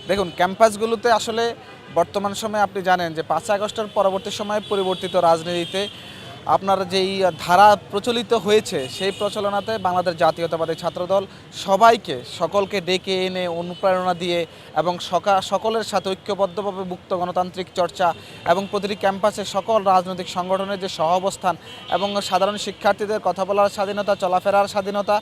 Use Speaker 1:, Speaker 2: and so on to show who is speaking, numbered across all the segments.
Speaker 1: দেখুন, ক্যাম্পাসগুলোতে আসলে বর্তমান সময়ে আপনি জানেন যে ৫ই আগস্টের পরবর্তী সময়ে পরিবর্তিত রাজনীতিতে আপনার যেই ধারা প্রচলিত হয়েছে সেই প্রচলনাতে বাংলাদেশ জাতীয়তাবাদী ছাত্রদল সকলকে ডেকে এনে অনুপ্রেরণা দিয়ে এবং সকলের সাথে ঐক্যবদ্ধভাবে মুক্ত গণতান্ত্রিক চর্চা এবং প্রতিটি ক্যাম্পাসে সকল রাজনৈতিক সংগঠনের যে সহাবস্থান এবং সাধারণ শিক্ষার্থীদের কথা বলার স্বাধীনতা, চলাফেরার স্বাধীনতা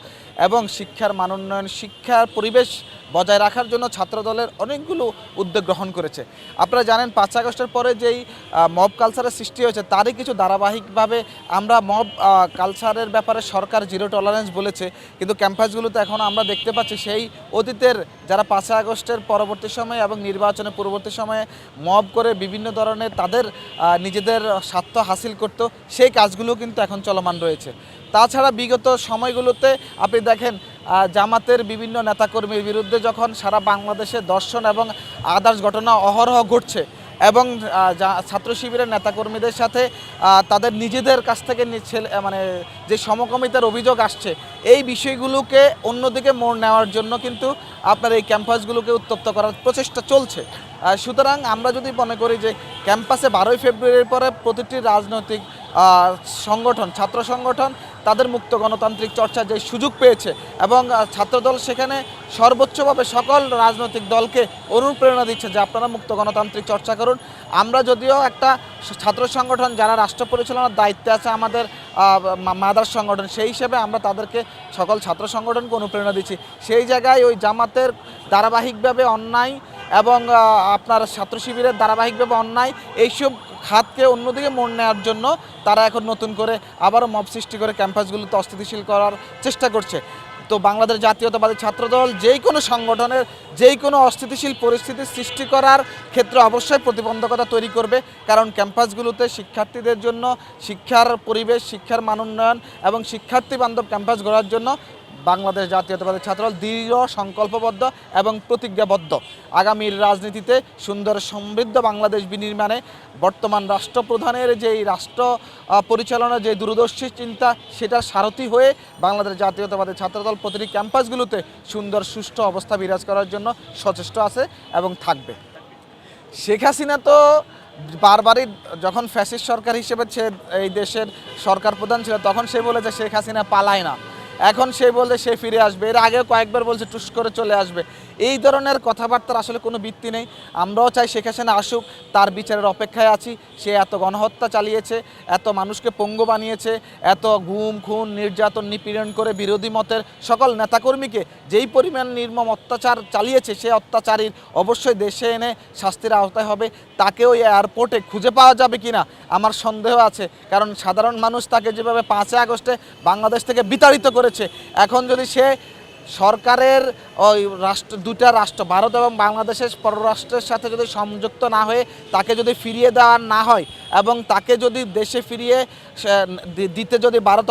Speaker 1: এবং শিক্ষার মানোন্নয়ন, শিক্ষার পরিবেশ বজায় রাখার জন্য ছাত্রদলের অনেকগুলো উদ্যোগ গ্রহণ করেছে। আপনারা জানেন ৫ আগস্টের পরে যেই মব কালচারের সৃষ্টি হয়েছে তারই কিছু ধারাবাহিকভাবে আমরা মব কালচারের ব্যাপারে সরকার জিরো টলারেন্স বলেছে, কিন্তু ক্যাম্পাসগুলোতে এখন আমরা দেখতে পাচ্ছি সেই অতীতের যারা ৫ আগস্টের পরবর্তী সময়ে এবং নির্বাচনের পূর্ববর্তী সময়ে মব করে বিভিন্ন ধরনের তাদের নিজেদের স্বার্থ হাসিল করত, সেই কাজগুলো কিন্তু এখন চলমান রয়েছে। তাছাড়া বিগত সময়গুলোতে আপনি দেখেন জামাতের বিভিন্ন নেতাকর্মীর বিরুদ্ধে যখন সারা বাংলাদেশে ধর্ষণ এবং আদার্স ঘটনা অহরহ ঘটছে এবং ছাত্র শিবিরের নেতাকর্মীদের সাথে তাদের নিজেদের কাছ থেকে মানে যে সমকামিতার অভিযোগ আসছে, এই বিষয়গুলোকে অন্যদিকে মোড় নেওয়ার জন্য কিন্তু আপনার এই ক্যাম্পাসগুলোকে উত্তপ্ত করার প্রচেষ্টা চলছে। সুতরাং আমরা যদি মনে করি যে ক্যাম্পাসে 12ই ফেব্রুয়ারির পরে প্রতিটি রাজনৈতিক সংগঠন, ছাত্র সংগঠন তাদের মুক্ত গণতান্ত্রিক চর্চার যে সুযোগ পেয়েছে এবং ছাত্রদল সেখানে সর্বোচ্চভাবে সকল রাজনৈতিক দলকে অনুপ্রেরণা দিচ্ছে যে আপনারা মুক্ত গণতান্ত্রিক চর্চা করুন। আমরা যদিও একটা ছাত্র সংগঠন যারা রাষ্ট্র পরিচালনার দায়িত্বে আছে আমাদের মাদার সংগঠন, সেই হিসেবে আমরা তাদেরকে সকল ছাত্র সংগঠনকে অনুপ্রেরণা দিচ্ছি। সেই জায়গায় ওই জামাতের ধারাবাহিকভাবে অন্যায় এবং আপনার ছাত্র শিবিরের ধারাবাহিকভাবে অন্যায় এইসব খাতকে অন্যদিকে মোড় নেওয়ার জন্য তারা এখন নতুন করে আবারও মব সৃষ্টি করে ক্যাম্পাসগুলোতে অস্থিতিশীল করার চেষ্টা করছে। তো বাংলাদেশ জাতীয়তাবাদী ছাত্রদল যেই কোনো সংগঠনের যেই কোনো অস্থিতিশীল পরিস্থিতি সৃষ্টি করার ক্ষেত্রে অবশ্যই প্রতিবন্ধকতা তৈরি করবে, কারণ ক্যাম্পাসগুলোতে শিক্ষার্থীদের জন্য শিক্ষার পরিবেশ, শিক্ষার মানোন্নয়ন এবং শিক্ষার্থী বান্ধব ক্যাম্পাস গড়ার জন্য বাংলাদেশ জাতীয়তাবাদী ছাত্রদল দৃঢ় সংকল্পবদ্ধ এবং প্রতিজ্ঞাবদ্ধ। আগামীর রাজনীতিতে সুন্দর সমৃদ্ধ বাংলাদেশ বিনির্মাণে বর্তমান রাষ্ট্রপ্রধানের যেই রাষ্ট্র পরিচালনার যে দূরদর্শী চিন্তা, সেটার সারথি হয়ে বাংলাদেশ জাতীয়তাবাদী ছাত্রদল প্রতিটি ক্যাম্পাসগুলোতে সুন্দর সুষ্ঠু অবস্থা বিরাজ করার জন্য সচেষ্ট আছে এবং থাকবে। শেখ হাসিনা তো বারবারই যখন ফ্যাসিস্ট সরকার হিসেবে সে এই দেশের সরকার প্রধান ছিল তখন সে বলে যে শেখ হাসিনা পালায় না, এখন সে বলছে সে ফিরে আসবে। এর আগেও কয়েকবার বলছে টুস করে চলে আসবে। এই ধরনের কথাবার্তার আসলে কোনো ভিত্তি নেই। আমরাও চাই শেখ হাসিনা আসুক, তার বিচারের অপেক্ষায় আছি। সে এত গণহত্যা চালিয়েছে, এত মানুষকে পঙ্গু বানিয়েছে, এত গুম খুন নির্যাতন নিপীড়ন করে বিরোধী মতের সকল নেতাকর্মীকে যেই পরিমাণ নির্মম অত্যাচার চালিয়েছে, সে অত্যাচারীর অবশ্যই দেশে এনে শাস্তির আওতায় হবে। তাকে ওই এয়ারপোর্টে খুঁজে পাওয়া যাবে কিনা আমার সন্দেহ আছে, কারণ সাধারণ মানুষ তাকে যেভাবে 5ই আগস্টে বাংলাদেশ থেকে বিতাড়িত করেছে, এখন যদি সে সরকারের ওই দুটা রাষ্ট্র ভারত এবং বাংলাদেশের পররাষ্ট্রের সাথে যদি সংযুক্ত না হয়ে তাকে যদি ফিরিয়ে দেওয়া না হয় এবং তাকে যদি দেশে ফিরিয়ে দিতে যদি ভারত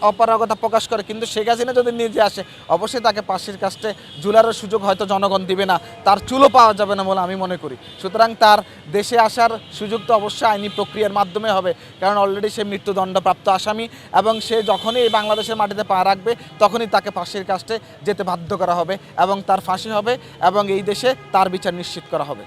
Speaker 1: অপারগতা প্রকাশ করে, কিন্তু শেখ হাসিনা যদি নিজে আসে, অবশ্যই তাকে ফাঁসির কাস্টে ঝুলানোর সুযোগ হয়তো জনগণ দিবে না, তার চুলও পাওয়া যাবে না বলে আমি মনে করি। সুতরাং তার দেশে আসার সুযোগ তো অবশ্যই আইনি প্রক্রিয়ার মাধ্যমে হবে, কারণ অলরেডি সে মৃত্যুদণ্ডপ্রাপ্ত আসামি এবং সে যখনই এই বাংলাদেশের মাটিতে পা রাখবে তখনই তাকে ফাঁসির কাস্টে যেতে বাধ্য করা হবে এবং তার ফাঁসি হবে এবং এই দেশে তার বিচার নিশ্চিত করা হবে।